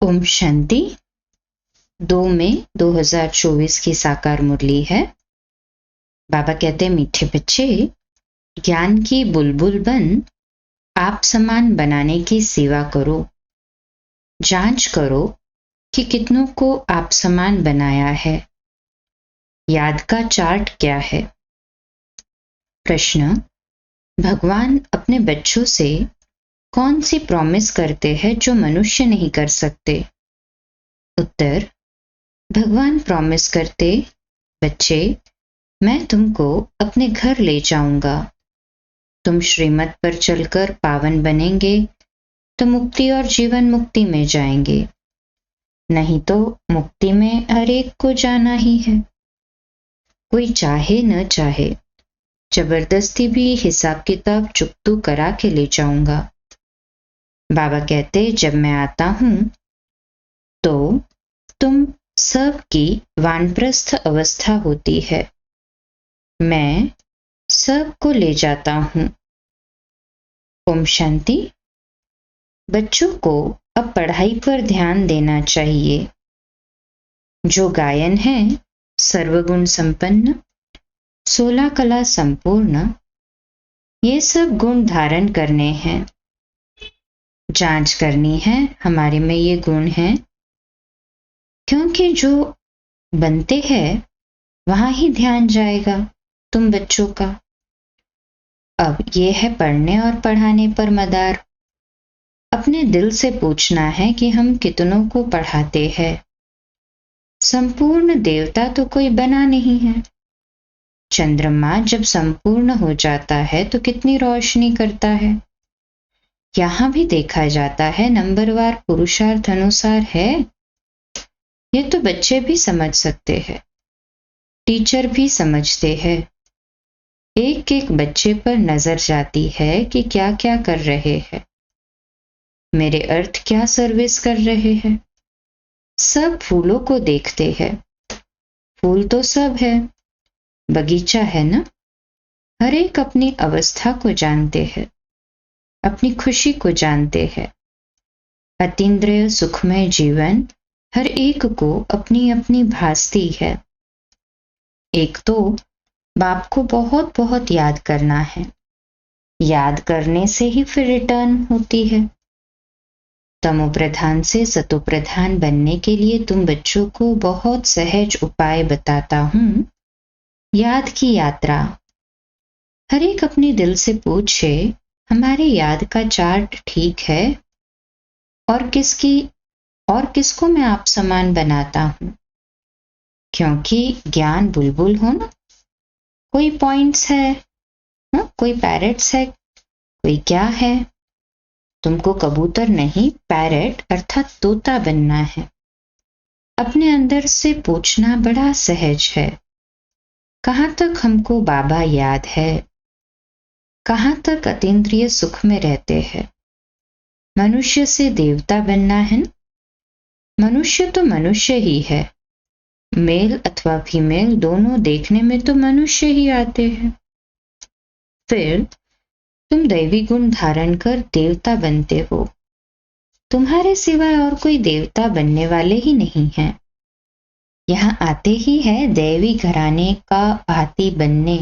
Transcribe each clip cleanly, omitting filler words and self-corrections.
ओम शांति। 2 मई 2024 की साकार मुरली है। बाबा कहते हैं, मीठे बच्चे, ज्ञान की बुलबुल बन आप समान बनाने की सेवा करो। जांच करो कि कितनों को आप समान बनाया है। याद का चार्ट क्या है? प्रश्न: भगवान अपने बच्चों से कौन सी प्रॉमिस करते हैं जो मनुष्य नहीं कर सकते? उत्तर: भगवान प्रॉमिस करते, बच्चे, मैं तुमको अपने घर ले जाऊंगा। तुम श्रीमत पर चलकर पावन बनेंगे तो मुक्ति और जीवन मुक्ति में जाएंगे, नहीं तो मुक्ति में हर एक को जाना ही है। कोई चाहे न चाहे, जबरदस्ती भी हिसाब किताब चुकतू करा के ले जाऊंगा। बाबा कहते, जब मैं आता हूं तो तुम सबकी वानप्रस्थ अवस्था होती है। मैं सबको ले जाता हूं। ओम शांति। बच्चों को अब पढ़ाई पर ध्यान देना चाहिए। जो गायन है सर्वगुण संपन्न, 16 कला संपूर्ण, ये सब गुण धारण करने हैं। जांच करनी है हमारे में ये गुण हैं, क्योंकि जो बनते हैं वहां ही ध्यान जाएगा तुम बच्चों का। अब ये है पढ़ने और पढ़ाने पर मदार। अपने दिल से पूछना है कि हम कितनों को पढ़ाते हैं। संपूर्ण देवता तो कोई बना नहीं है। चंद्रमा जब संपूर्ण हो जाता है तो कितनी रोशनी करता है। यहां भी देखा जाता है नंबरवार पुरुषार्थ अनुसार है। ये तो बच्चे भी समझ सकते हैं, टीचर भी समझते हैं। एक एक बच्चे पर नजर जाती है कि क्या क्या कर रहे हैं, मेरे अर्थ क्या सर्विस कर रहे हैं। सब फूलों को देखते हैं। फूल तो सब है, बगीचा है ना। हर एक अपनी अवस्था को जानते हैं, अपनी खुशी को जानते हैं। अतीन्द्रिय सुखमय जीवन हर एक को अपनी अपनी भासती है। एक तो बाप को बहुत बहुत याद करना है। याद करने से ही फिर रिटर्न होती है। तमो प्रधान से सतो प्रधान बनने के लिए तुम बच्चों को बहुत सहज उपाय बताता हूं। याद की यात्रा। हर एक अपने दिल से पूछे, हमारे याद का चार्ट ठीक है और किसको मैं आप समान बनाता हूं? क्योंकि ज्ञान बुलबुल हो ना। कोई पॉइंट्स है, कोई पैरेट्स है, कोई क्या है। तुमको कबूतर नहीं, पैरेट अर्थात तोता बनना है। अपने अंदर से पूछना बड़ा सहज है, कहां तक हमको बाबा याद है, कहां तक अतीन्द्रिय सुख में रहते हैं। मनुष्य से देवता बनना है। मनुष्य तो मनुष्य ही है, मेल अथवा फीमेल दोनों देखने में तो मनुष्य ही आते हैं। फिर तुम दैवी गुण धारण कर देवता बनते हो। तुम्हारे सिवाय और कोई देवता बनने वाले ही नहीं है। यहां आते ही है दैवी घराने का भांति बनने।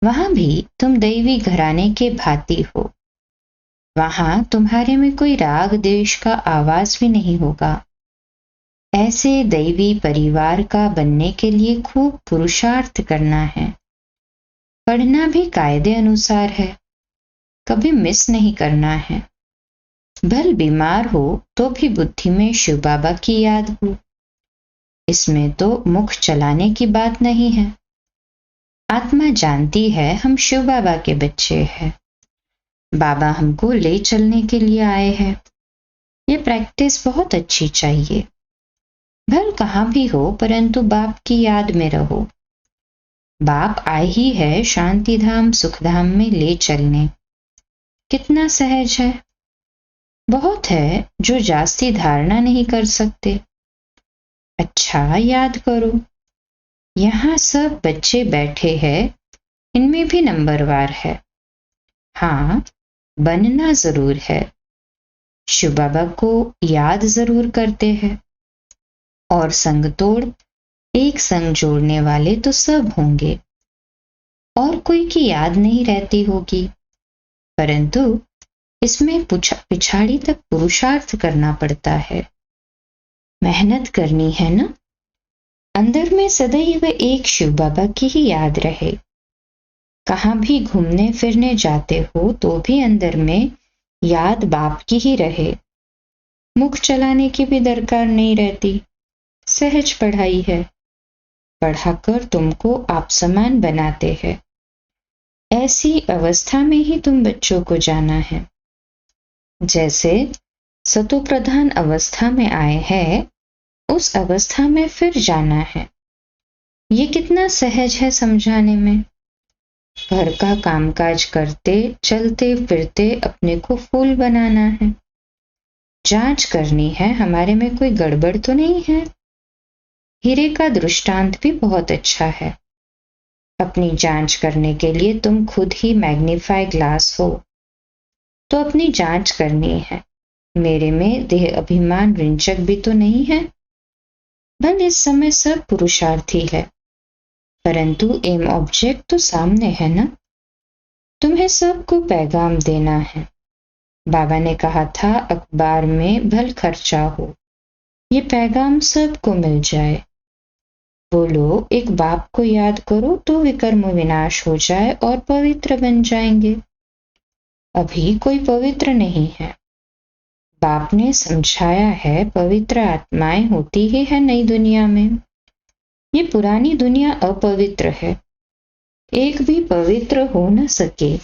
वहां भी तुम दैवी घराने के भांति हो। वहां तुम्हारे में कोई राग देश का आवाज भी नहीं होगा। ऐसे दैवी परिवार का बनने के लिए खूब पुरुषार्थ करना है। पढ़ना भी कायदे अनुसार है, कभी मिस नहीं करना है। भल बीमार हो तो भी बुद्धि में शिव बाबा की याद हो। इसमें तो मुख चलाने की बात नहीं है। आत्मा जानती है हम शिव बाबा के बच्चे हैं। बाबा हमको ले चलने के लिए आए हैं। ये प्रैक्टिस बहुत अच्छी चाहिए। भल कहाँ भी हो परंतु बाप की याद में रहो। बाप आए ही है शांति धाम सुखधाम में ले चलने। कितना सहज है। बहुत है जो जास्ती धारणा नहीं कर सकते। अच्छा याद करो, यहाँ सब बच्चे बैठे हैं, इनमें भी नंबरवार है। हाँ, बनना जरूर है। शिव बाबा को याद जरूर करते हैं, और संग तोड़ एक संग जोड़ने वाले तो सब होंगे, और कोई की याद नहीं रहती होगी, परंतु इसमें पिछाड़ी तक पुरुषार्थ करना पड़ता है, मेहनत करनी है ना। अंदर में सदैव एक शिव बाबा की ही याद रहे। कहाँ भी घूमने फिरने जाते हो तो भी अंदर में याद बाप की ही रहे। मुख चलाने की भी दरकार नहीं रहती, सहज पढ़ाई है, पढ़ाकर तुमको आप समान बनाते हैं। ऐसी अवस्था में ही तुम बच्चों को जाना है। जैसे सतो प्रधान अवस्था में आए हैं, उस अवस्था में फिर जाना है। ये कितना सहज है समझाने में। घर का कामकाज करते चलते फिरते अपने को फूल बनाना है, जांच करनी है हमारे में कोई गड़बड़ तो नहीं है। हीरे का दृष्टांत भी बहुत अच्छा है। अपनी जांच करने के लिए तुम खुद ही मैग्नीफाई ग्लास हो, तो अपनी जांच करनी है, मेरे में देह अभिमान रिंचक भी तो नहीं है। भले इस समय सब पुरुषार्थी है, परंतु एम ऑब्जेक्ट तो सामने है ना। तुम्हें सबको पैगाम देना है। बाबा ने कहा था अखबार में भल खर्चा हो, ये पैगाम सबको मिल जाए। बोलो एक बाप को याद करो तो विकर्म विनाश हो जाए और पवित्र बन जाएंगे। अभी कोई पवित्र नहीं है। बाप ने समझाया है पवित्र आत्माएं होती ही है नई दुनिया में। ये पुरानी दुनिया अपवित्र है, एक भी पवित्र हो न सके।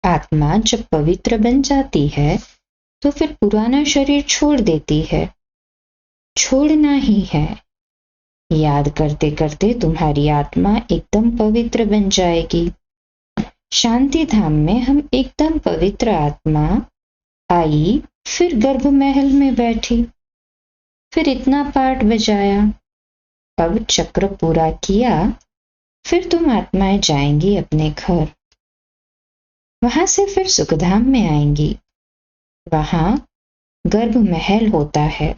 आत्मा जब पवित्र बन जाती है तो फिर पुराना शरीर छोड़ देती है। छोड़ना ही है। याद करते करते तुम्हारी आत्मा एकदम पवित्र बन जाएगी। शांति धाम में हम एकदम पवित्र आत्मा आई, फिर गर्भ महल में बैठी, फिर इतना पाठ बजाया, अब चक्र पूरा किया, फिर तुम आत्माएं जाएंगी अपने घर। वहां से फिर सुखधाम में आएंगी। वहां गर्भ महल होता है,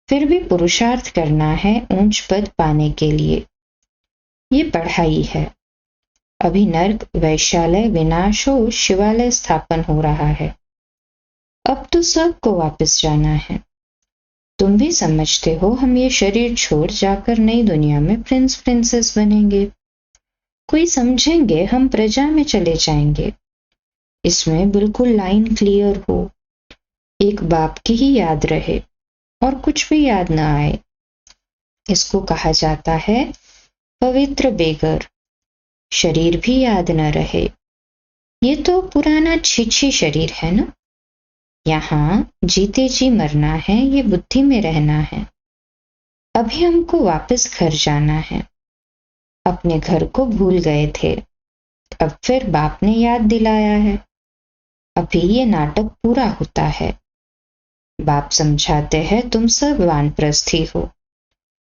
फिर भी पुरुषार्थ करना है ऊंच पद पाने के लिए। ये पढ़ाई है। अभी नर्क वैश्यालय विनाश हो, शिवालय स्थापन हो रहा है। अब तो सबको वापस जाना है। तुम भी समझते हो हम ये शरीर छोड़ जाकर नई दुनिया में प्रिंस प्रिंसेस बनेंगे। कोई समझेंगे हम प्रजा में चले जाएंगे। इसमें बिल्कुल लाइन क्लियर हो, एक बाप की ही याद रहे और कुछ भी याद न आए। इसको कहा जाता है पवित्र बेगर। शरीर भी याद न रहे, ये तो पुराना छिछी शरीर है ना। यहाँ जीते जी मरना है, ये बुद्धि में रहना है। अभी हमको वापस घर जाना है। अपने घर को भूल गए थे, अब फिर बाप ने याद दिलाया है। अभी ये नाटक पूरा होता है। बाप समझाते हैं तुम सब वानप्रस्थी हो।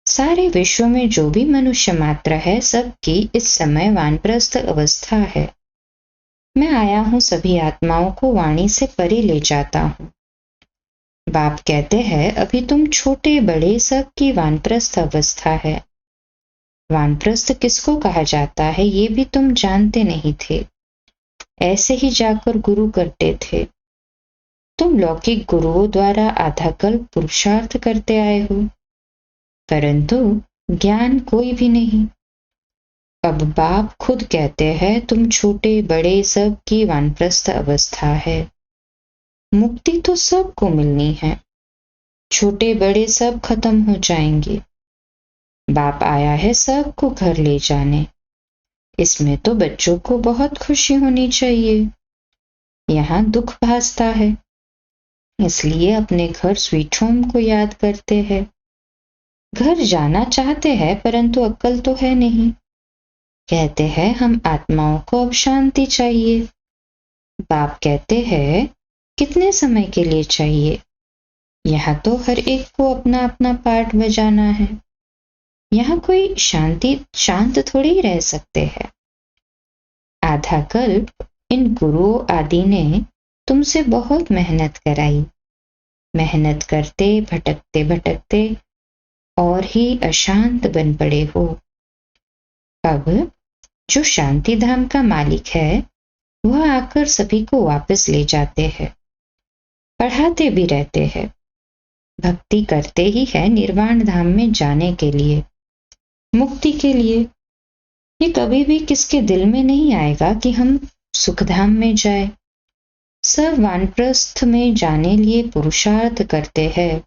सारे विश्व में जो भी मनुष्य मात्र है, सबकी इस समय वानप्रस्थ अवस्था है। मैं आया हूं सभी आत्माओं को वाणी से परे ले जाता हूं। बाप कहते हैं अभी तुम छोटे बड़े सबकी वानप्रस्थ अवस्था है। वानप्रस्थ किसको कहा जाता है ये भी तुम जानते नहीं थे। ऐसे ही जाकर गुरु करते थे। तुम लौकिक गुरुओं द्वारा आधा कल्प पुरुषार्थ करते आए हो, परंतु ज्ञान कोई भी नहीं। अब बाप खुद कहते हैं तुम छोटे बड़े सब की वानप्रस्थ अवस्था है। मुक्ति तो सबको मिलनी है, छोटे बड़े सब खत्म हो जाएंगे। बाप आया है सबको घर ले जाने। इसमें तो बच्चों को बहुत खुशी होनी चाहिए। यहाँ दुख भासता है, इसलिए अपने घर स्वीट होम को याद करते हैं। घर जाना चाहते हैं परंतु अक्ल तो है नहीं। कहते हैं हम आत्माओं को अब शांति चाहिए। बाप कहते हैं कितने समय के लिए चाहिए। यहाँ तो हर एक को अपना अपना पार्ट बजाना है। यहाँ कोई शांत थोड़ी ही रह सकते हैं। आधा कल्प इन गुरुओं आदि ने तुमसे बहुत मेहनत कराई, मेहनत करते भटकते भटकते और ही अशांत बन पड़े हो। अब जो शांति धाम का मालिक है वह आकर सभी को वापस ले जाते हैं, पढ़ाते भी रहते हैं, भक्ति करते ही है निर्वाण धाम में जाने के लिए, मुक्ति के लिए। ये कभी भी किसके दिल में नहीं आएगा कि हम सुखधाम में जाए। सब वानप्रस्थ में जाने लिए पुरुषार्थ करते हैं।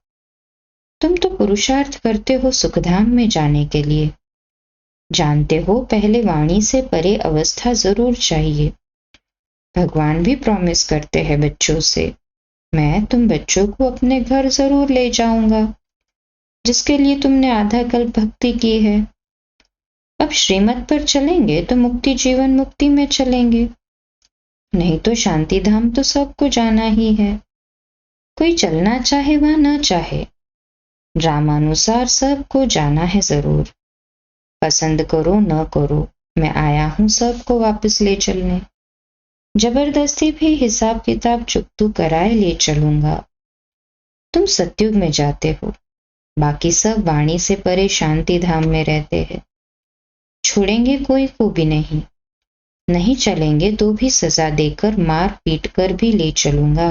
तुम तो पुरुषार्थ करते हो सुखधाम में जाने के लिए। जानते हो पहले वाणी से परे अवस्था जरूर चाहिए। भगवान भी प्रॉमिस करते हैं बच्चों से, मैं तुम बच्चों को अपने घर जरूर ले जाऊंगा जिसके लिए तुमने आधा कल्प भक्ति की है। अब श्रीमत पर चलेंगे तो मुक्ति जीवन मुक्ति में चलेंगे, नहीं तो शांति धाम तो सबको जाना ही है। कोई चलना चाहे व न चाहे, ड्रामानुसार सबको जाना है जरूर। पसंद करो न करो, मैं आया हूं सबको वापस ले चलने। जबरदस्ती भी हिसाब किताब चुकतू कराए ले चलूंगा। तुम सतयुग में जाते हो, बाकी सब वाणी से परे शांति धाम में रहते हैं। छोड़ेंगे कोई को भी नहीं, नहीं चलेंगे तो भी सजा देकर मार पीट कर भी ले चलूंगा।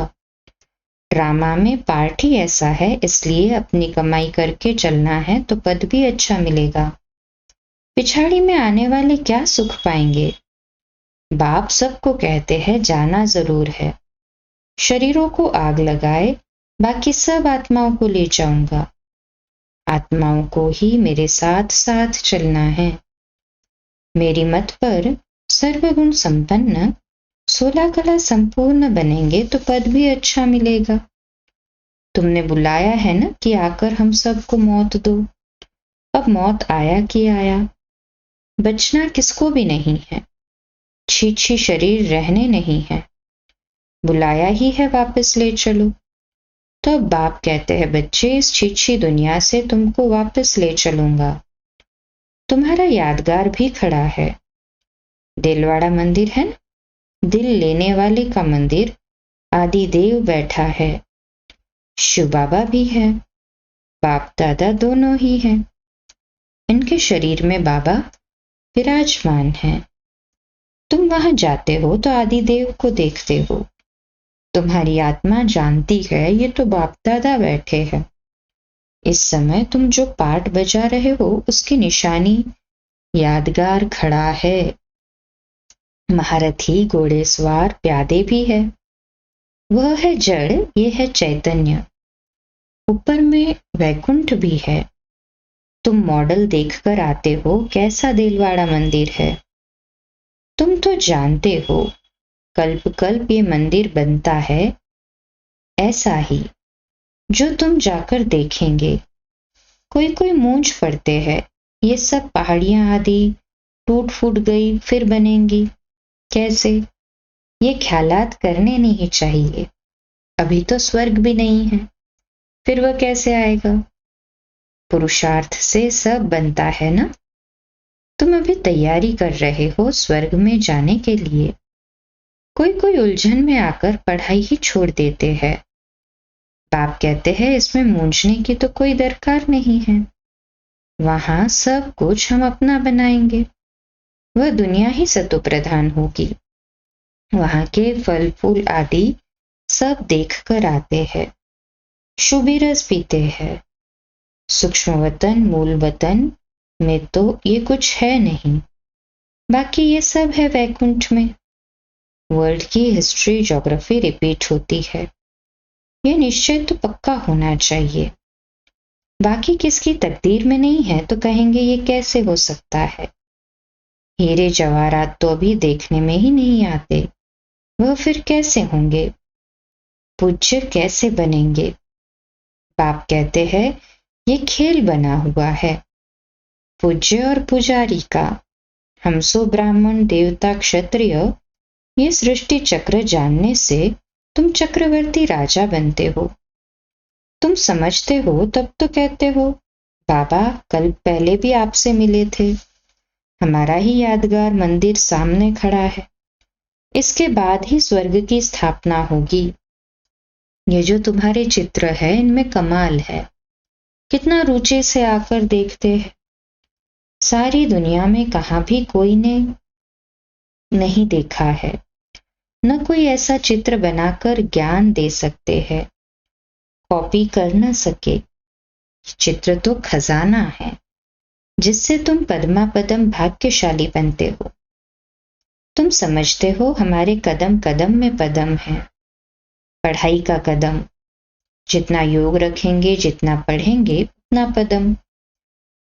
ड्रामा में पार्ट ही ऐसा है, इसलिए अपनी कमाई करके चलना है तो पद भी अच्छा मिलेगा। पिछाड़ी में आने वाले क्या सुख पाएंगे। बाप सबको कहते हैं जाना जरूर है। शरीरों को आग लगाए, बाकी सब आत्माओं को ले जाऊंगा। आत्माओं को ही मेरे साथ साथ चलना है। मेरी मत पर सर्वगुण संपन्न 16 कला संपूर्ण बनेंगे तो पद भी अच्छा मिलेगा। तुमने बुलाया है ना कि आकर हम सबको मौत दो। अब मौत आया कि आया, बचना किसको भी नहीं है। छी शरीर रहने नहीं है, बुलाया ही है वापस ले चलो। तो अब बाप कहते हैं बच्चे इस छी दुनिया से तुमको वापस ले चलूंगा। तुम्हारा यादगार भी खड़ा है, दिलवाड़ा मंदिर है ना, दिल लेने वाले का मंदिर। आदि देव बैठा है, शिव बाबा भी है, बाप दादा दोनों ही हैं। इनके शरीर में बाबा विराजमान है। तुम वहां जाते हो तो आदि देव को देखते हो। तुम्हारी आत्मा जानती है ये तो बाप दादा बैठे हैं। इस समय तुम जो पाठ बजा रहे हो उसकी निशानी यादगार खड़ा है। महारथी घोड़े सवार प्यादे भी है। वह है जड़, ये है चैतन्य। ऊपर में वैकुंठ भी है। तुम मॉडल देखकर आते हो कैसा दिलवाड़ा मंदिर है। तुम तो जानते हो कल्प कल्प ये मंदिर बनता है। ऐसा ही जो तुम जाकर देखेंगे। कोई कोई मूंझ पड़ते हैं, ये सब पहाड़ियां आदि टूट फूट गई फिर बनेंगी कैसे। ये ख्यालात करने नहीं चाहिए। अभी तो स्वर्ग भी नहीं है, फिर वह कैसे आएगा। पुरुषार्थ से सब बनता है ना। तुम अभी तैयारी कर रहे हो स्वर्ग में जाने के लिए। कोई कोई उलझन में आकर पढ़ाई ही छोड़ देते हैं। बाप कहते हैं इसमें मूंझने की तो कोई दरकार नहीं है। वहां सब कुछ हम अपना बनाएंगे। वह दुनिया ही सतो प्रधान होगी। वहां के फल फूल आदि सब देख कर आते हैं। शुभी रस पीते हैं। सूक्ष्म वतन मूल वतन में तो ये कुछ है नहीं, बाकी ये सब है वैकुंठ में। वर्ल्ड की हिस्ट्री ज्योग्राफी रिपीट होती है, ये निश्चय तो पक्का होना चाहिए। बाकी किसकी तकदीर में नहीं है तो कहेंगे ये कैसे हो सकता है। हीरे जवाहरात तो अभी देखने में ही नहीं आते, वह फिर कैसे होंगे। पूज्य कैसे बनेंगे। बाप कहते हैं ये खेल बना हुआ है पूज्य और पुजारी का। हम सो ब्राह्मण देवता क्षत्रिय ये सृष्टि चक्र जानने से तुम चक्रवर्ती राजा बनते हो। तुम समझते हो तब तो कहते हो बाबा कल पहले भी आपसे मिले थे। हमारा ही यादगार मंदिर सामने खड़ा है। इसके बाद ही स्वर्ग की स्थापना होगी। ये जो तुम्हारे चित्र है इनमें कमाल है, कितना रुचि से आकर देखते हैं। सारी दुनिया में कहाँ भी कोई ने नहीं देखा है, न कोई ऐसा चित्र बनाकर ज्ञान दे सकते हैं, कॉपी कर न सके। चित्र तो खजाना है जिससे तुम पद्मापदम भाग्यशाली बनते हो। तुम समझते हो हमारे कदम कदम में पदम है, पढ़ाई का कदम। जितना योग रखेंगे, जितना पढ़ेंगे, उतना पदम।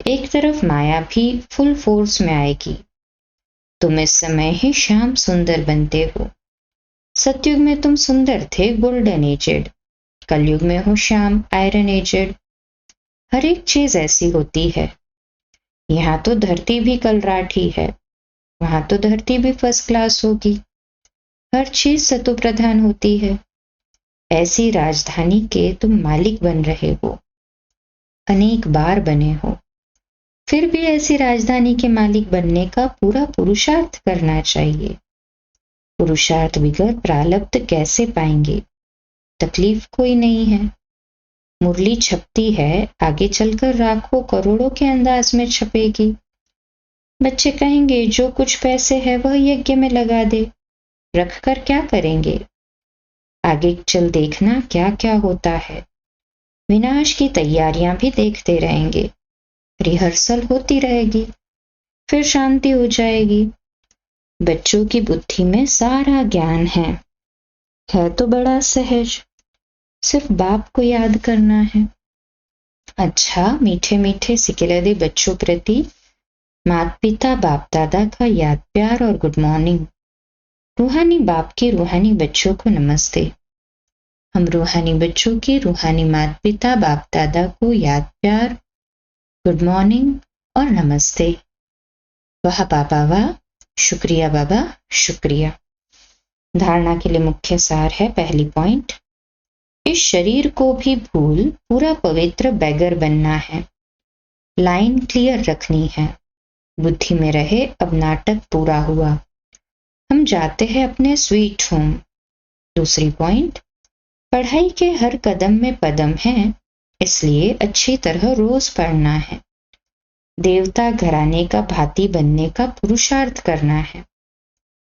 एक तरफ माया भी फुल फोर्स में आएगी। तुम इस समय ही श्याम सुंदर बनते हो। सतयुग में तुम सुंदर थे, गोल्डन एजेड। कलयुग में हो श्याम, आयरन एजेड। हर एक चीज ऐसी होती है। यहाँ तो धरती भी कलराठी है, वहां तो धरती भी फर्स्ट क्लास होगी। हर चीज सतो प्रधान होती है। ऐसी राजधानी के तुम मालिक बन रहे हो, अनेक बार बने हो। फिर भी ऐसी राजधानी के मालिक बनने का पूरा पुरुषार्थ करना चाहिए। पुरुषार्थ बिगर प्रारब्ध कैसे पाएंगे? तकलीफ कोई नहीं है। मुरली छपती है, आगे चलकर लाखों करोड़ों के अंदाज में छपेगी। बच्चे कहेंगे जो कुछ पैसे है वह यज्ञ में लगा दे, रखकर क्या करेंगे? आगे चल देखना क्या क्या होता है। विनाश की तैयारियां भी देखते रहेंगे। रिहर्सल होती रहेगी, फिर शांति हो जाएगी। बच्चों की बुद्धि में सारा ज्ञान है तो बड़ा सहज। सिर्फ बाप को याद करना है। अच्छा, मीठे मीठे सिकिलदे बच्चों प्रति माता पिता बाप दादा का याद प्यार और गुड मॉर्निंग। रूहानी बाप के रूहानी बच्चों को नमस्ते। हम रूहानी बच्चों के रूहानी माता पिता बाप दादा को याद प्यार, गुड मॉर्निंग और नमस्ते। वाह बाबा वाह, शुक्रिया बाबा शुक्रिया। धारणा के लिए मुख्य सार है। पहली पॉइंट, इस शरीर को भी भूल पूरा पवित्र बैगर बनना है। लाइन क्लियर रखनी है, बुद्धि में रहे अब नाटक पूरा हुआ, हम जाते हैं अपने स्वीट होम। दूसरी पॉइंट, पढ़ाई के हर कदम में पदम है, इसलिए अच्छी तरह रोज पढ़ना है। देवता घराने का भांति बनने का पुरुषार्थ करना है।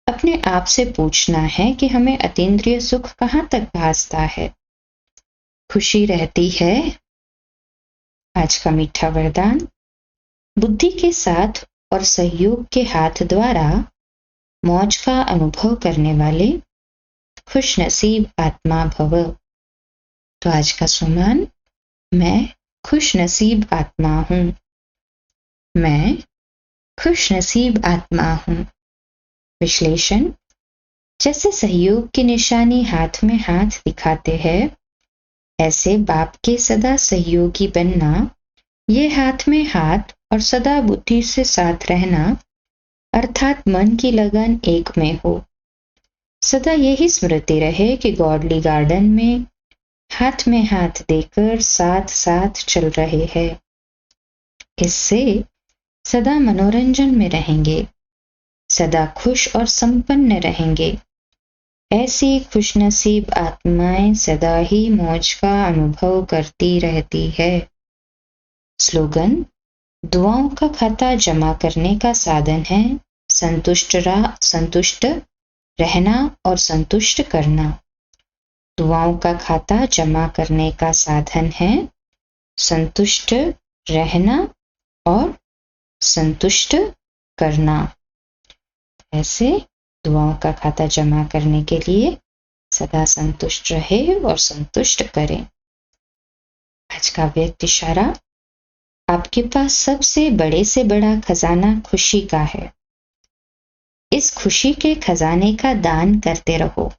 अपने आप से पूछना है कि हमें अतीन्द्रिय सुख कहाँ तक भासता है, खुशी रहती है। आज का मीठा वरदान, बुद्धि के साथ और सहयोग के हाथ द्वारा मौज का अनुभव करने वाले खुश नसीब आत्मा भव। तो आज का सुमान, मैं खुश नसीब आत्मा हूं। मैं खुश नसीब आत्मा हूं। विश्लेषण, जैसे सहयोग की निशानी हाथ में हाथ दिखाते हैं, ऐसे बाप के सदा सहयोगी बनना, ये हाथ में हाथ और सदा बुद्धि से साथ रहना, अर्थात मन की लगन एक में हो। सदा यही स्मृति रहे कि गॉडली गार्डन में हाथ में हाथ देकर साथ साथ चल रहे हैं। इससे सदा मनोरंजन में रहेंगे, सदा खुश और संपन्न रहेंगे। ऐसी खुशनसीब आत्माएं सदा ही मौज का अनुभव करती रहती है। स्लोगन, दुआओं का खाता जमा करने का साधन है संतुष्ट रहना और संतुष्ट करना। दुआओं का खाता जमा करने का साधन है संतुष्ट रहना और संतुष्ट करना। ऐसे दुआओं का खाता जमा करने के लिए सदा संतुष्ट रहे और संतुष्ट करें। आज का व्यक्त इशारा, आपके पास सबसे बड़े से बड़ा खजाना खुशी का है। इस खुशी के खजाने का दान करते रहो।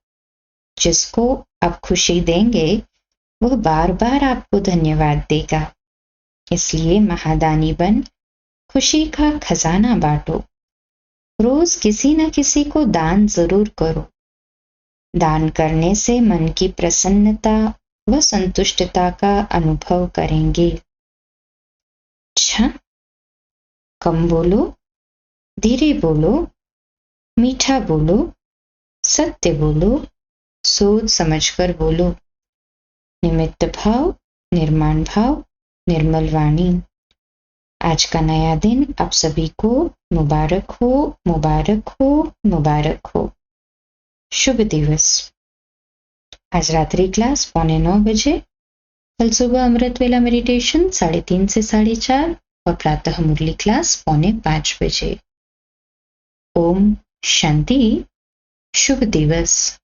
जिसको आप खुशी देंगे वह बार बार आपको धन्यवाद देगा। इसलिए महादानी बन खुशी का खजाना बांटो। रोज किसी न किसी को दान जरूर करो। दान करने से मन की प्रसन्नता व संतुष्टता का अनुभव करेंगे। अच्छा, कम बोलो, धीरे बोलो, मीठा बोलो, सत्य बोलो, सोच समझकर बोलो। निमित्त भाव, निर्माण भाव, निर्मल वाणी। आज का नया दिन आप सभी को मुबारक हो, मुबारक हो, मुबारक हो। शुभ दिवस। आज रात्रि क्लास 8:45 बजे, कल सुबह अमृत वेला मेडिटेशन 3:30 से 4:30 और प्रातः मुरली क्लास 4:45 बजे। ओम शांति। शुभ दिवस।